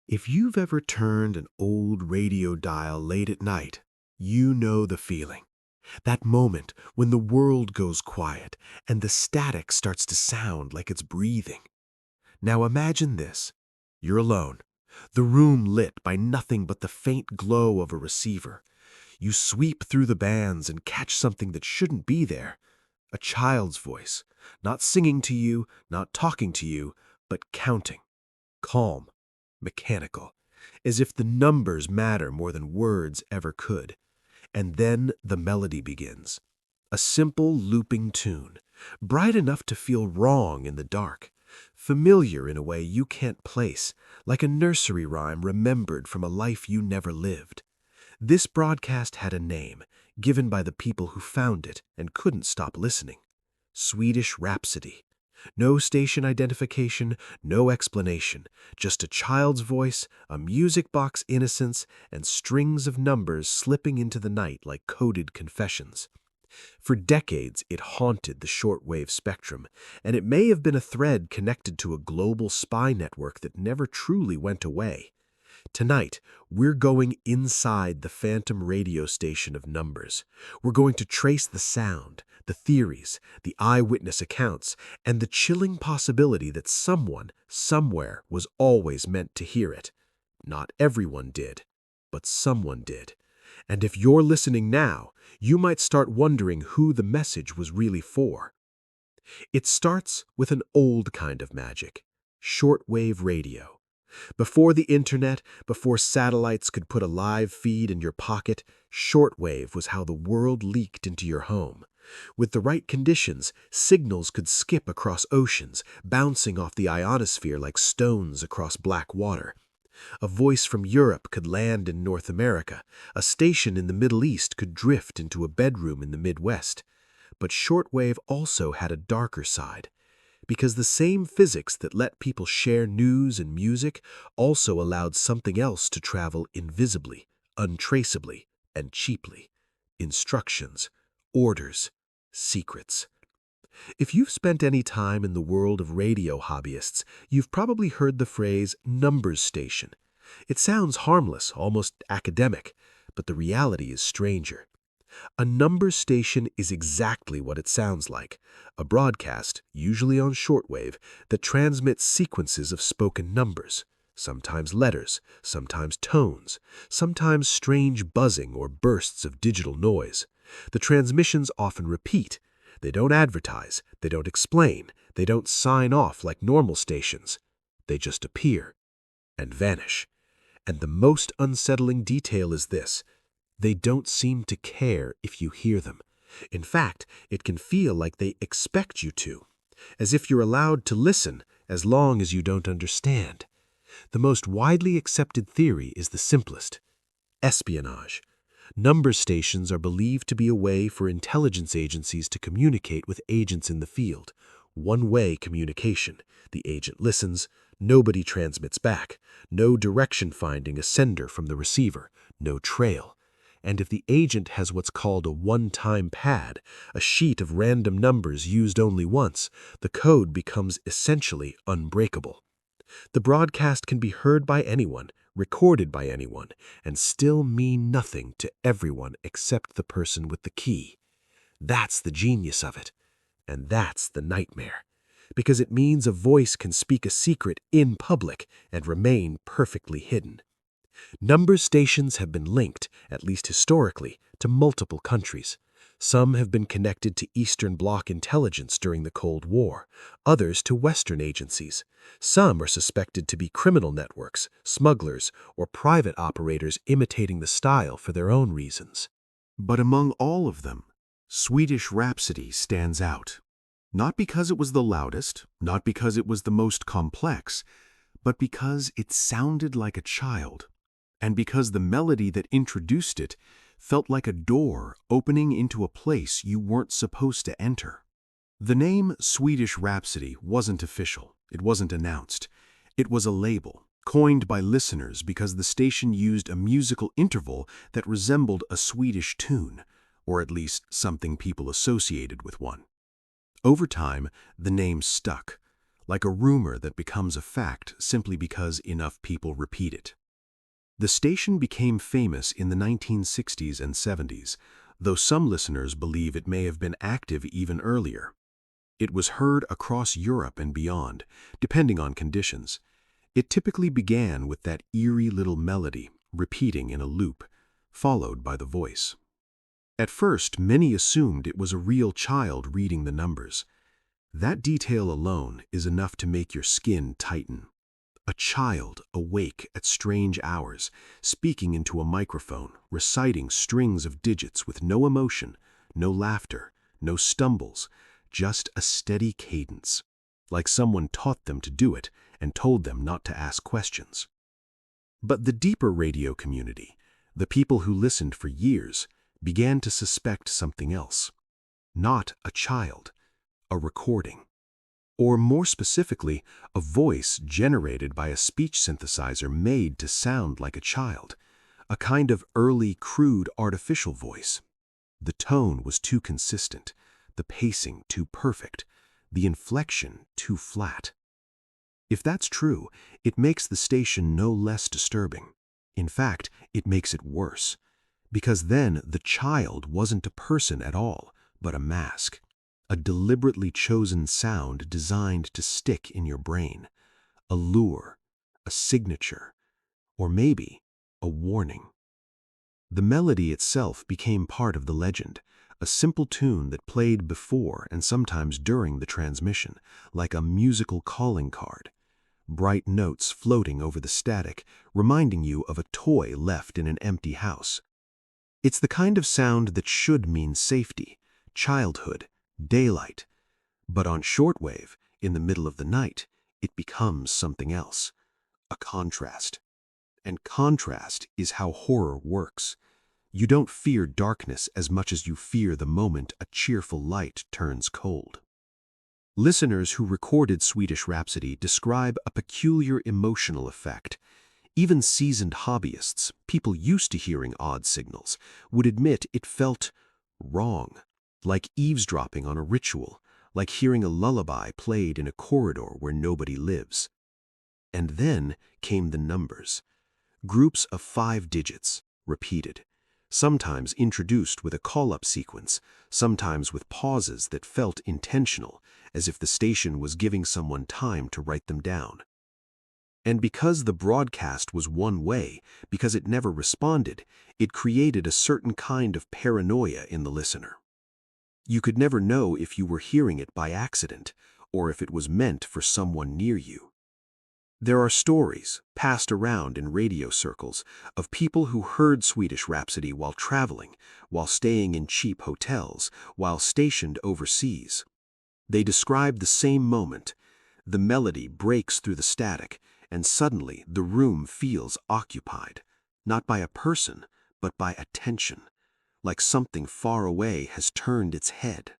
If you've ever turned an old radio dial late at night, you know the feeling. That moment when the world goes quiet and the static starts to sound like it's breathing. Now imagine this. You're alone, the room lit by nothing but the faint glow of a receiver. You sweep through the bands and catch something that shouldn't be there. A child's voice, not singing to you, not talking to you, but counting. Calm, mechanical, as if the numbers matter more than words ever could. And then the melody begins. A simple looping tune, bright enough to feel wrong in the dark, familiar in a way you can't place, like a nursery rhyme remembered from a life you never lived. This broadcast had a name, given by the people who found it and couldn't stop listening. Swedish Rhapsody. No station identification, no explanation, just a child's voice, a music box innocence, and strings of numbers slipping into the night like coded confessions. For decades, it haunted the shortwave spectrum, and it may have been a thread connected to a global spy network that never truly went away. Tonight, we're going inside the phantom radio station of numbers. We're going to trace the sound, the theories, the eyewitness accounts, and the chilling possibility that someone, somewhere, was always meant to hear it. Not everyone did, but someone did. And if you're listening now, you might start wondering who the message was really for. It starts with an old kind of magic, shortwave radio. Before the internet, before satellites could put a live feed in your pocket, shortwave was how the world leaked into your home. With the right conditions, signals could skip across oceans, bouncing off the ionosphere like stones across black water. A voice from Europe could land in North America. A station in the Middle East could drift into a bedroom in the Midwest. But shortwave also had a darker side, because the same physics that let people share news and music also allowed something else to travel invisibly, untraceably, and cheaply. Instructions, orders, secrets. If you've spent any time in the world of radio hobbyists, you've probably heard the phrase numbers station. It sounds harmless, almost academic, but the reality is stranger. A numbers station is exactly what it sounds like, a broadcast, usually on shortwave, that transmits sequences of spoken numbers, sometimes letters, sometimes tones, sometimes strange buzzing or bursts of digital noise. The transmissions often repeat. They don't advertise, they don't explain, they don't sign off like normal stations. They just appear and vanish. And the most unsettling detail is this: they don't seem to care if you hear them. In fact, it can feel like they expect you to, as if you're allowed to listen as long as you don't understand. The most widely accepted theory is the simplest: espionage. Number stations are believed to be a way for intelligence agencies to communicate with agents in the field. One-way communication. The agent listens, nobody transmits back, no direction finding a sender from the receiver, no trail. And if the agent has what's called a one-time pad, a sheet of random numbers used only once, the code becomes essentially unbreakable. The broadcast can be heard by anyone, recorded by anyone, and still mean nothing to everyone except the person with the key. That's the genius of it. And that's the nightmare. Because it means a voice can speak a secret in public and remain perfectly hidden. Number stations have been linked, at least historically, to multiple countries. Some have been connected to Eastern Bloc intelligence during the Cold War, others to Western agencies. Some are suspected to be criminal networks, smugglers, or private operators imitating the style for their own reasons. But among all of them, Swedish Rhapsody stands out. Not because it was the loudest, not because it was the most complex, but because it sounded like a child, and because the melody that introduced it felt like a door opening into a place you weren't supposed to enter. The name Swedish Rhapsody wasn't official. It wasn't announced. It was a label, coined by listeners because the station used a musical interval that resembled a Swedish tune, or at least something people associated with one. Over time, the name stuck, like a rumor that becomes a fact simply because enough people repeat it. The station became famous in the 1960s and 70s, though some listeners believe it may have been active even earlier. It was heard across Europe and beyond, depending on conditions. It typically began with that eerie little melody, repeating in a loop, followed by the voice. At first, many assumed it was a real child reading the numbers. That detail alone is enough to make your skin tighten. A child awake at strange hours, speaking into a microphone, reciting strings of digits with no emotion, no laughter, no stumbles, just a steady cadence, like someone taught them to do it and told them not to ask questions. But the deeper radio community, the people who listened for years, began to suspect something else. Not a child, a recording. Or more specifically, a voice generated by a speech synthesizer made to sound like a child, a kind of early, crude, artificial voice. The tone was too consistent, the pacing too perfect, the inflection too flat. If that's true, it makes the station no less disturbing. In fact, it makes it worse, because then the child wasn't a person at all, but a mask, a deliberately chosen sound designed to stick in your brain, a lure, a signature, or maybe a warning. The melody itself became part of the legend, a simple tune that played before and sometimes during the transmission, like a musical calling card. Bright notes floating over the static, reminding you of a toy left in an empty house. It's the kind of sound that should mean safety, childhood, daylight. But on shortwave, in the middle of the night, it becomes something else, a contrast. And contrast is how horror works. You don't fear darkness as much as you fear the moment a cheerful light turns cold. Listeners who recorded Swedish Rhapsody describe a peculiar emotional effect. Even seasoned hobbyists, people used to hearing odd signals, would admit it felt wrong, like eavesdropping on a ritual, like hearing a lullaby played in a corridor where nobody lives. And then came the numbers. Groups of 5 digits, repeated, sometimes introduced with a call-up sequence, sometimes with pauses that felt intentional, as if the station was giving someone time to write them down. And because the broadcast was one way, because it never responded, it created a certain kind of paranoia in the listener. You could never know if you were hearing it by accident, or if it was meant for someone near you. There are stories, passed around in radio circles, of people who heard Swedish Rhapsody while traveling, while staying in cheap hotels, while stationed overseas. They describe the same moment. The melody breaks through the static, and suddenly the room feels occupied, not by a person, but by attention, like something far away has turned its head.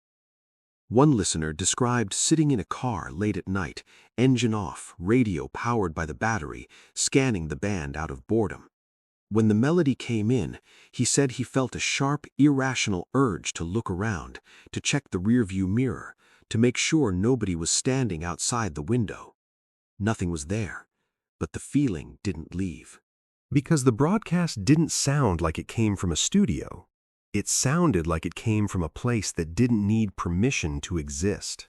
One listener described sitting in a car late at night, engine off, radio powered by the battery, scanning the band out of boredom. When the melody came in, he said he felt a sharp, irrational urge to look around, to check the rearview mirror, to make sure nobody was standing outside the window. Nothing was there, but the feeling didn't leave. Because the broadcast didn't sound like it came from a studio. It sounded like it came from a place that didn't need permission to exist.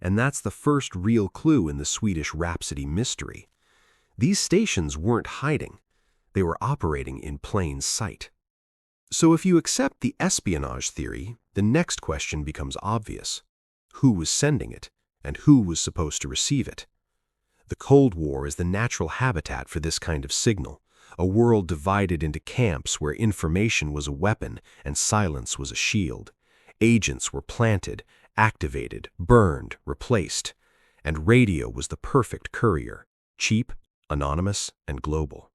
And that's the first real clue in the Swedish Rhapsody mystery. These stations weren't hiding. They were operating in plain sight. So if you accept the espionage theory, the next question becomes obvious. Who was sending it, and who was supposed to receive it? The Cold War is the natural habitat for this kind of signal. A world divided into camps where information was a weapon and silence was a shield. Agents were planted, activated, burned, replaced. And radio was the perfect courier, cheap, anonymous, and global.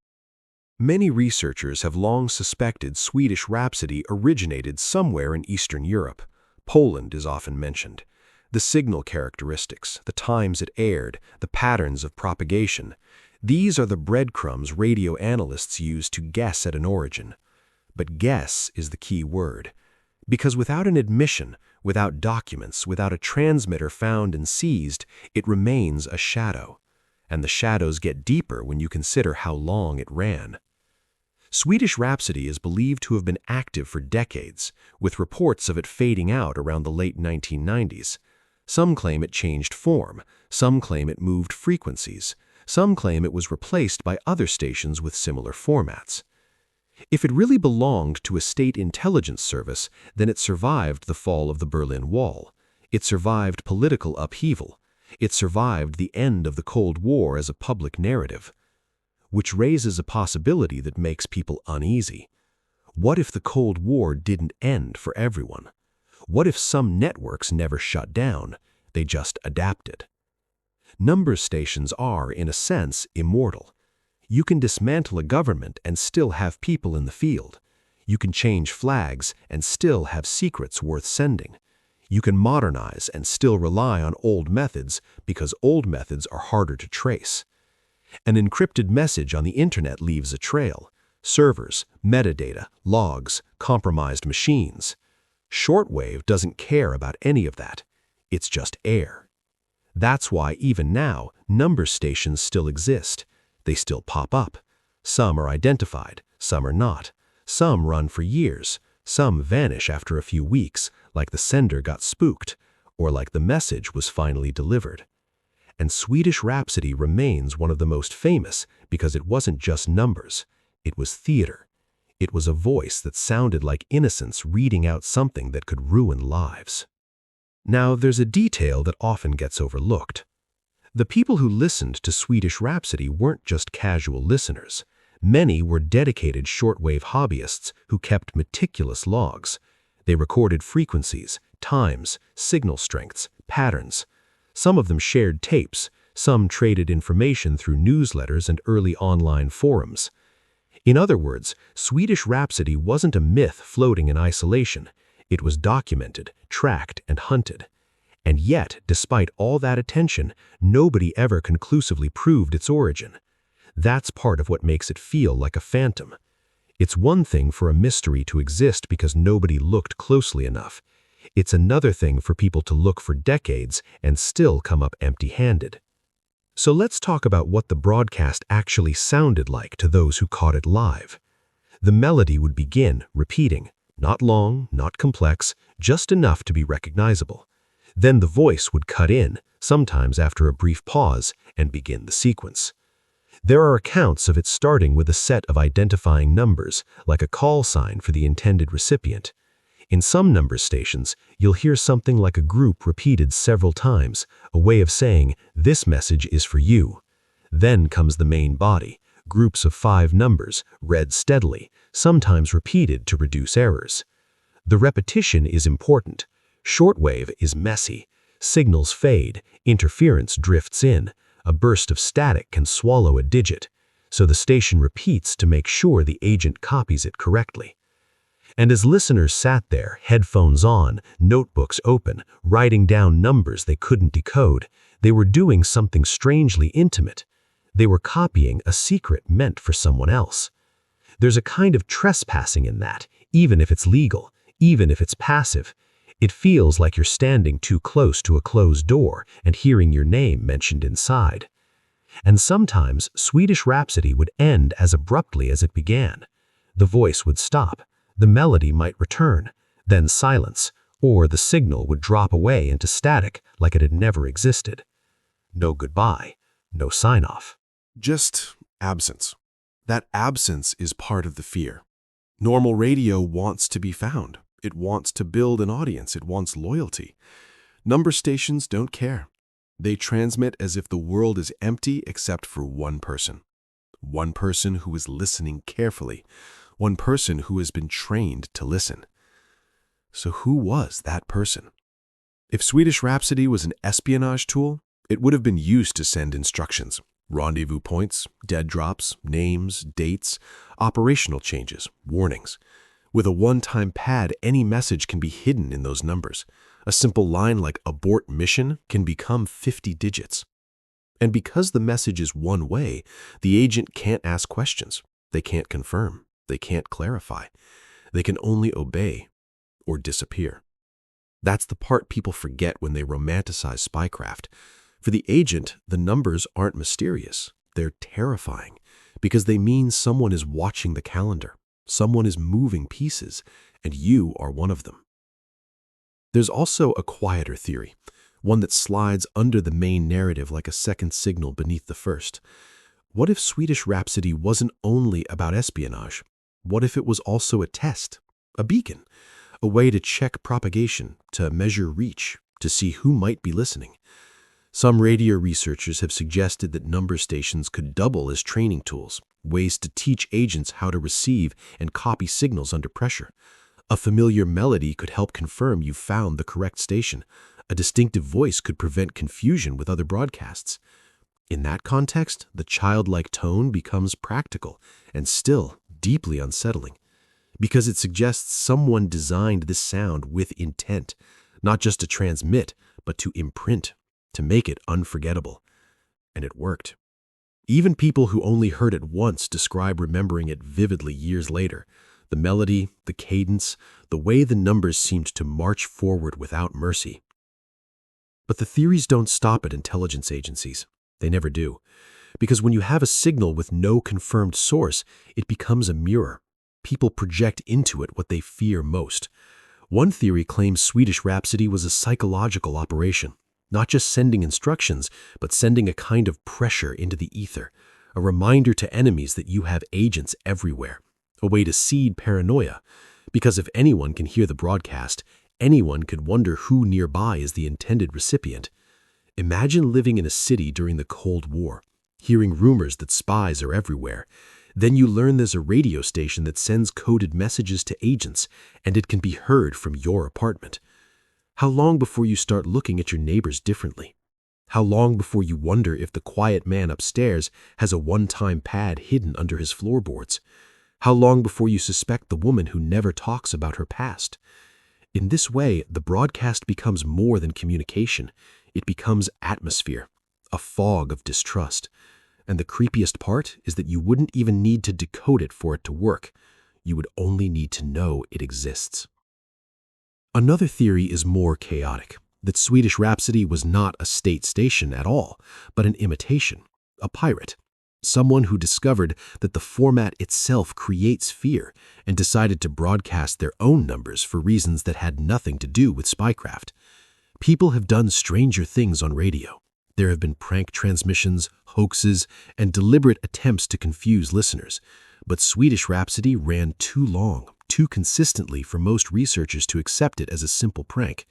Many researchers have long suspected Swedish Rhapsody originated somewhere in Eastern Europe. Poland is often mentioned. The signal characteristics, the times it aired, the patterns of propagation. These are the breadcrumbs radio analysts use to guess at an origin. But guess is the key word. Because without an admission, without documents, without a transmitter found and seized, it remains a shadow. And the shadows get deeper when you consider how long it ran. Swedish Rhapsody is believed to have been active for decades, with reports of it fading out around the late 1990s. Some claim it changed form, some claim it moved frequencies, some claim it was replaced by other stations with similar formats. If it really belonged to a state intelligence service, then it survived the fall of the Berlin Wall. It survived political upheaval. It survived the end of the Cold War as a public narrative. Which raises a possibility that makes people uneasy. What if the Cold War didn't end for everyone? What if some networks never shut down? They just adapted. Number stations are, in a sense, immortal. You can dismantle a government and still have people in the field. You can change flags and still have secrets worth sending. You can modernize and still rely on old methods because old methods are harder to trace. An encrypted message on the internet leaves a trail. Servers, metadata, logs, compromised machines. Shortwave doesn't care about any of that. It's just air. That's why even now, number stations still exist. They still pop up. Some are identified, some are not. Some run for years. Some vanish after a few weeks, like the sender got spooked, or like the message was finally delivered. And Swedish Rhapsody remains one of the most famous because it wasn't just numbers. It was theater. It was a voice that sounded like innocence reading out something that could ruin lives. Now, there's a detail that often gets overlooked. The people who listened to Swedish Rhapsody weren't just casual listeners. Many were dedicated shortwave hobbyists who kept meticulous logs. They recorded frequencies, times, signal strengths, patterns. Some of them shared tapes, some traded information through newsletters and early online forums. In other words, Swedish Rhapsody wasn't a myth floating in isolation. It was documented, tracked, and hunted. And yet, despite all that attention, nobody ever conclusively proved its origin. That's part of what makes it feel like a phantom. It's one thing for a mystery to exist because nobody looked closely enough. It's another thing for people to look for decades and still come up empty-handed. So let's talk about what the broadcast actually sounded like to those who caught it live. The melody would begin, repeating, not long, not complex, just enough to be recognizable. Then the voice would cut in, sometimes after a brief pause, and begin the sequence. There are accounts of it starting with a set of identifying numbers, like a call sign for the intended recipient. In some number stations, you'll hear something like a group repeated several times, a way of saying, this message is for you. Then comes the main body, groups of 5 numbers, read steadily, sometimes repeated to reduce errors. The repetition is important. Shortwave is messy. Signals fade, interference drifts in, a burst of static can swallow a digit, so the station repeats to make sure the agent copies it correctly. And as listeners sat there, headphones on, notebooks open, writing down numbers they couldn't decode, they were doing something strangely intimate. They were copying a secret meant for someone else. There's a kind of trespassing in that, even if it's legal, even if it's passive. It feels like you're standing too close to a closed door and hearing your name mentioned inside. And sometimes Swedish Rhapsody would end as abruptly as it began. The voice would stop. The melody might return, then silence, or the signal would drop away into static like it had never existed. No goodbye, no sign-off. Just absence. That absence is part of the fear. Normal radio wants to be found. It wants to build an audience. It wants loyalty. Number stations don't care. They transmit as if the world is empty except for one person. One person who is listening carefully. One person who has been trained to listen. So who was that person? If Swedish Rhapsody was an espionage tool, it would have been used to send instructions, rendezvous points, dead drops, names, dates, operational changes, warnings. With a one-time pad, any message can be hidden in those numbers. A simple line like abort mission can become 50 digits. And because the message is one way, the agent can't ask questions. They can't confirm. They can't clarify. They can only obey. or disappear. That's the part people forget when they romanticize spycraft. For the agent, the numbers aren't mysterious. They're terrifying because they mean someone is watching the calendar, someone is moving pieces, and you are one of them. There's also a quieter theory, one that slides under the main narrative like a second signal beneath the first. What if Swedish Rhapsody wasn't only about espionage? What if it was also a test, a beacon, a way to check propagation, to measure reach, to see who might be listening? Some radio researchers have suggested that number stations could double as training tools, ways to teach agents how to receive and copy signals under pressure. A familiar melody could help confirm you found the correct station. A distinctive voice could prevent confusion with other broadcasts. In that context, the childlike tone becomes practical and still deeply unsettling, because it suggests someone designed this sound with intent, not just to transmit, but to imprint, to make it unforgettable. And it worked. Even people who only heard it once describe remembering it vividly years later. The melody, the cadence, the way the numbers seemed to march forward without mercy. But the theories don't stop at intelligence agencies. They never do. Because when you have a signal with no confirmed source, it becomes a mirror. People project into it what they fear most. One theory claims Swedish Rhapsody was a psychological operation, not just sending instructions, but sending a kind of pressure into the ether, a reminder to enemies that you have agents everywhere, a way to seed paranoia. Because if anyone can hear the broadcast, anyone could wonder who nearby is the intended recipient. Imagine living in a city during the Cold War, hearing rumors that spies are everywhere. Then you learn there's a radio station that sends coded messages to agents, and it can be heard from your apartment. How long before you start looking at your neighbors differently? How long before you wonder if the quiet man upstairs has a one-time pad hidden under his floorboards? How long before you suspect the woman who never talks about her past? In this way, the broadcast becomes more than communication. It becomes atmosphere, a fog of distrust. And the creepiest part is that you wouldn't even need to decode it for it to work. You would only need to know it exists. Another theory is more chaotic, that Swedish Rhapsody was not a state station at all, but an imitation, a pirate. Someone who discovered that the format itself creates fear and decided to broadcast their own numbers for reasons that had nothing to do with spycraft. People have done stranger things on radio. There have been prank transmissions, hoaxes, and deliberate attempts to confuse listeners. But Swedish Rhapsody ran too long, too consistently for most researchers to accept it as a simple prank.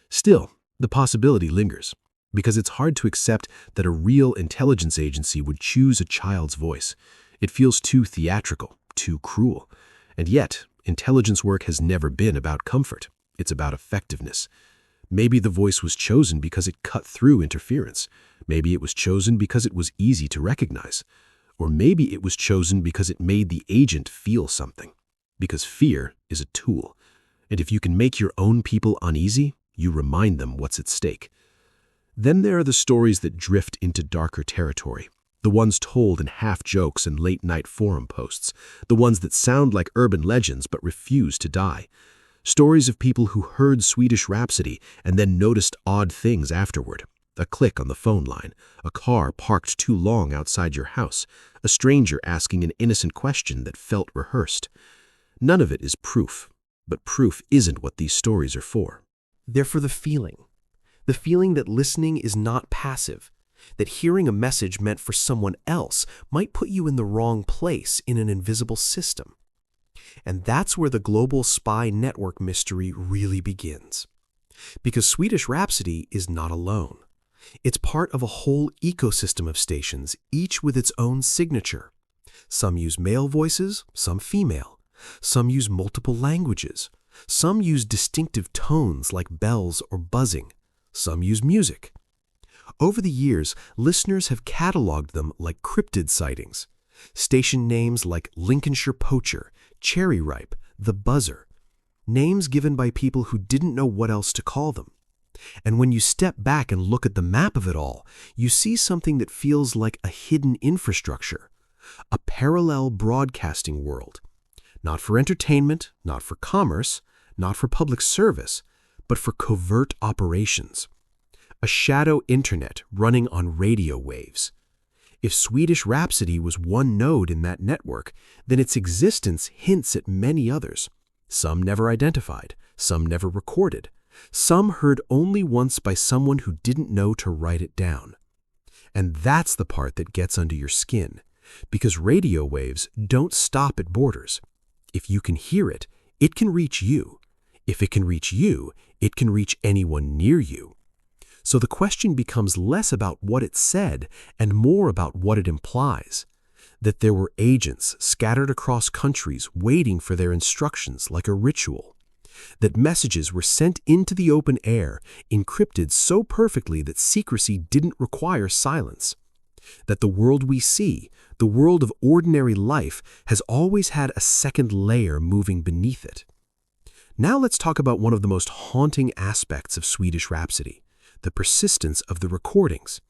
Still, the possibility lingers, because it's hard to accept that a real intelligence agency would choose a child's voice. It feels too theatrical, too cruel. And yet, intelligence work has never been about comfort. It's about effectiveness. Maybe the voice was chosen because it cut through interference. Maybe it was chosen because it was easy to recognize. Or maybe it was chosen because it made the agent feel something. Because fear is a tool. And if you can make your own people uneasy, you remind them what's at stake. Then there are the stories that drift into darker territory. The ones told in half-jokes and late-night forum posts. The ones that sound like urban legends but refuse to die. Stories of people who heard Swedish Rhapsody and then noticed odd things afterward. A click on the phone line, a car parked too long outside your house, a stranger asking an innocent question that felt rehearsed. None of it is proof, but proof isn't what these stories are for. They're for the feeling that listening is not passive, that hearing a message meant for someone else might put you in the wrong place in an invisible system. And that's where the global spy network mystery really begins. Because Swedish Rhapsody is not alone. It's part of a whole ecosystem of stations, each with its own signature. Some use male voices, some female. Some use multiple languages. Some use distinctive tones like bells or buzzing. Some use music. Over the years, listeners have cataloged them like cryptid sightings. Station names like Lincolnshire Poacher, Cherry Ripe, The Buzzer. Names given by people who didn't know what else to call them. And when you step back and look at the map of it all, you see something that feels like a hidden infrastructure. A parallel broadcasting world. Not for entertainment, not for commerce, not for public service, but for covert operations. A shadow internet running on radio waves. If Swedish Rhapsody was one node in that network, then its existence hints at many others. Some never identified, some never recorded, some heard only once by someone who didn't know to write it down. And that's the part that gets under your skin, because radio waves don't stop at borders. If you can hear it, it can reach you. If it can reach you, it can reach anyone near you. So the question becomes less about what it said and more about what it implies. That there were agents scattered across countries waiting for their instructions like a ritual. That messages were sent into the open air, encrypted so perfectly that secrecy didn't require silence. That the world we see, the world of ordinary life, has always had a second layer moving beneath it. Now let's talk about one of the most haunting aspects of Swedish Rhapsody, the persistence of the recordings.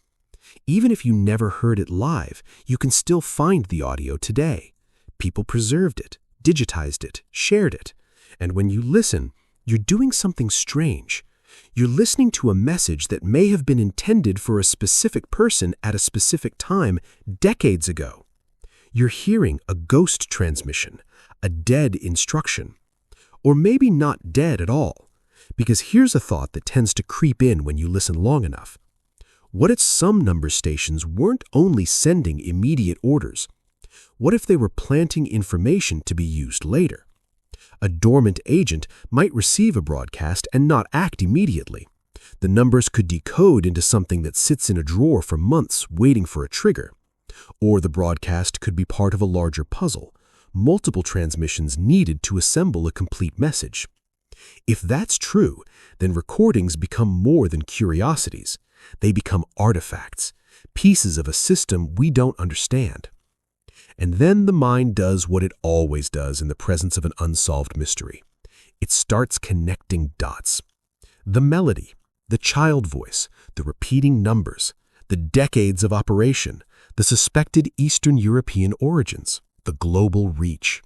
Even if you never heard it live, you can still find the audio today. People preserved it, digitized it, shared it. And when you listen, you're doing something strange. You're listening to a message that may have been intended for a specific person at a specific time decades ago. You're hearing a ghost transmission, a dead instruction. Or maybe not dead at all. Because here's a thought that tends to creep in when you listen long enough. What if some number stations weren't only sending immediate orders? What if they were planting information to be used later? A dormant agent might receive a broadcast and not act immediately. The numbers could decode into something that sits in a drawer for months waiting for a trigger. Or the broadcast could be part of a larger puzzle, multiple transmissions needed to assemble a complete message. If that's true, then recordings become more than curiosities. They become artifacts, pieces of a system we don't understand. And then the mind does what it always does in the presence of an unsolved mystery. It starts connecting dots. The melody, the child voice, the repeating numbers, the decades of operation, the suspected Eastern European origins, the global reach.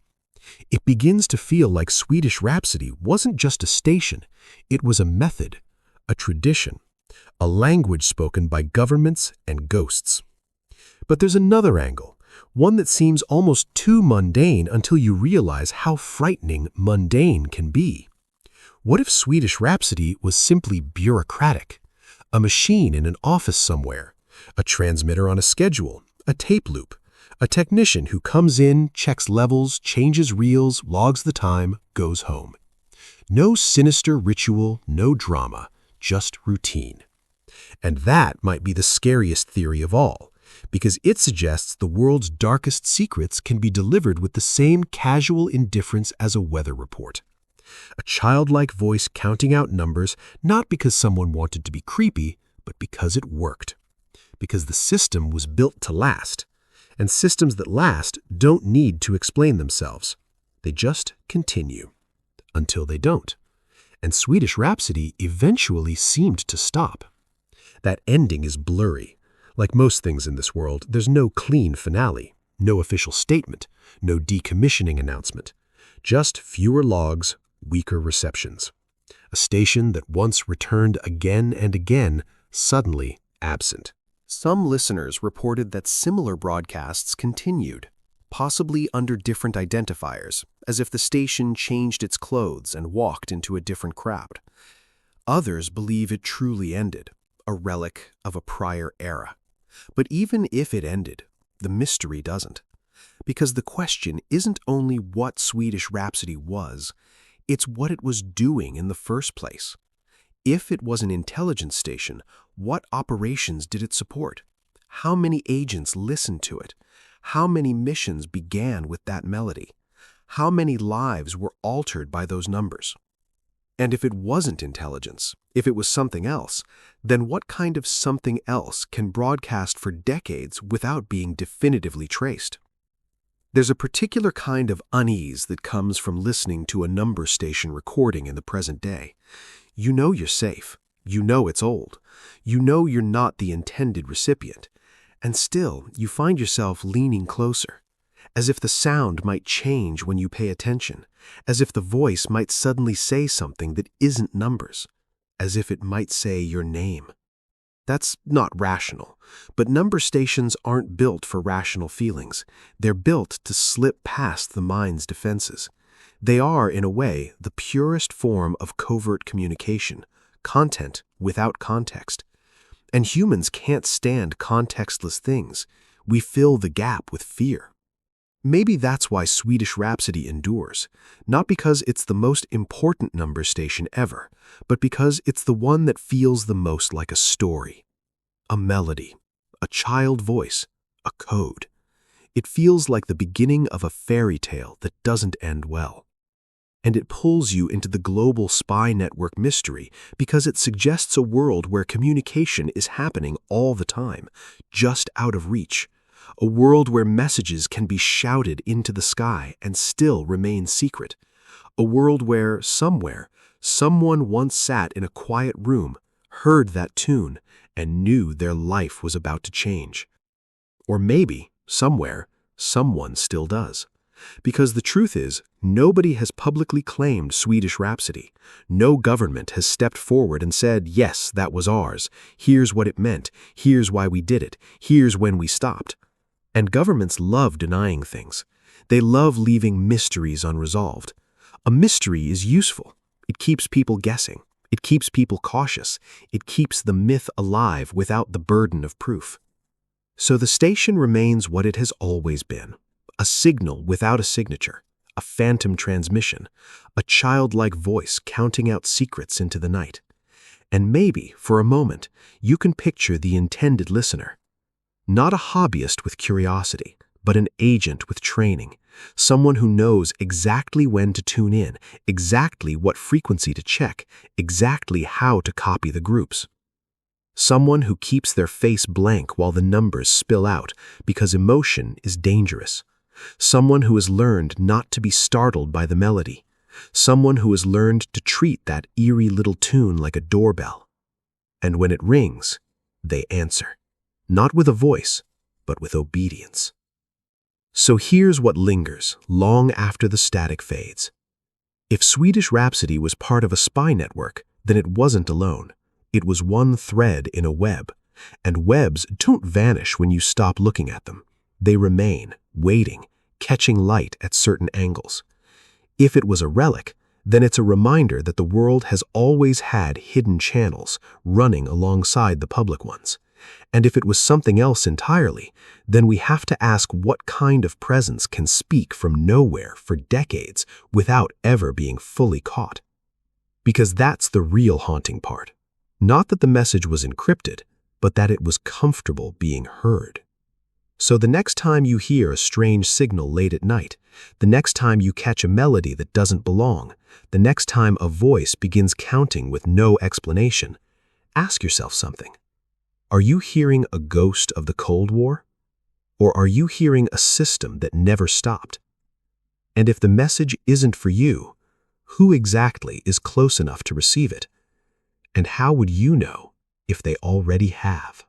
It begins to feel like Swedish Rhapsody wasn't just a station, it was a method, a tradition, a language spoken by governments and ghosts. But there's another angle, one that seems almost too mundane until you realize how frightening mundane can be. What if Swedish Rhapsody was simply bureaucratic? A machine in an office somewhere, a transmitter on a schedule, a tape loop, a technician who comes in, checks levels, changes reels, logs the time, goes home. No sinister ritual, no drama, just routine. And that might be the scariest theory of all, because it suggests the world's darkest secrets can be delivered with the same casual indifference as a weather report. A childlike voice counting out numbers, not because someone wanted to be creepy, but because it worked. Because the system was built to last. And systems that last don't need to explain themselves. They just continue. Until they don't. And Swedish Rhapsody eventually seemed to stop. That ending is blurry. Like most things in this world, there's no clean finale, no official statement, no decommissioning announcement. Just fewer logs, weaker receptions. A station that once returned again and again, suddenly absent. Some listeners reported that similar broadcasts continued, possibly under different identifiers, as if the station changed its clothes and walked into a different crowd. Others believe it truly ended, a relic of a prior era. But even if it ended, the mystery doesn't. Because the question isn't only what Swedish Rhapsody was, it's what it was doing in the first place. If it was an intelligence station, what operations did it support? How many agents listened to it? How many missions began with that melody? How many lives were altered by those numbers? And if it wasn't intelligence, if it was something else, then what kind of something else can broadcast for decades without being definitively traced? There's a particular kind of unease that comes from listening to a number station recording in the present day. You know you're safe. You know it's old. You know you're not the intended recipient. And still, you find yourself leaning closer. as if the sound might change when you pay attention, as if the voice might suddenly say something that isn't numbers, as if it might say your name. That's not rational, but number stations aren't built for rational feelings. They're built to slip past the mind's defenses. They are, in a way, the purest form of covert communication, content without context. And humans can't stand contextless things. We fill the gap with fear. Maybe that's why Swedish Rhapsody endures, not because it's the most important number station ever, but because it's the one that feels the most like a story, a melody, a child voice, a code. It feels like the beginning of a fairy tale that doesn't end well. And it pulls you into the global spy network mystery because it suggests a world where communication is happening all the time, just out of reach. A world where messages can be shouted into the sky and still remain secret. A world where, somewhere, someone once sat in a quiet room, heard that tune, and knew their life was about to change. Or maybe, somewhere, someone still does. Because the truth is, nobody has publicly claimed Swedish Rhapsody. No government has stepped forward and said, yes, that was ours. Here's what it meant. Here's why we did it. Here's when we stopped. And governments love denying things. They love leaving mysteries unresolved. A mystery is useful. It keeps people guessing. It keeps people cautious. It keeps the myth alive without the burden of proof. So the station remains what it has always been. A signal without a signature, a phantom transmission, a childlike voice counting out secrets into the night. And maybe, for a moment, you can picture the intended listener. Not a hobbyist with curiosity, but an agent with training, someone who knows exactly when to tune in, exactly what frequency to check, exactly how to copy the groups. Someone who keeps their face blank while the numbers spill out because emotion is dangerous. Someone who has learned not to be startled by the melody. Someone who has learned to treat that eerie little tune like a doorbell. And when it rings, they answer. Not with a voice, but with obedience. So here's what lingers long after the static fades. If Swedish Rhapsody was part of a spy network, then it wasn't alone. It was one thread in a web. And webs don't vanish when you stop looking at them. They remain, waiting, catching light at certain angles. If it was a relic, then it's a reminder that the world has always had hidden channels running alongside the public ones. And if it was something else entirely, then we have to ask what kind of presence can speak from nowhere for decades without ever being fully caught. Because that's the real haunting part. Not that the message was encrypted, but that it was comfortable being heard. So the next time you hear a strange signal late at night, the next time you catch a melody that doesn't belong, the next time a voice begins counting with no explanation, ask yourself something. Are you hearing a ghost of the Cold War? Or are you hearing a system that never stopped? And if the message isn't for you, who exactly is close enough to receive it? And how would you know if they already have?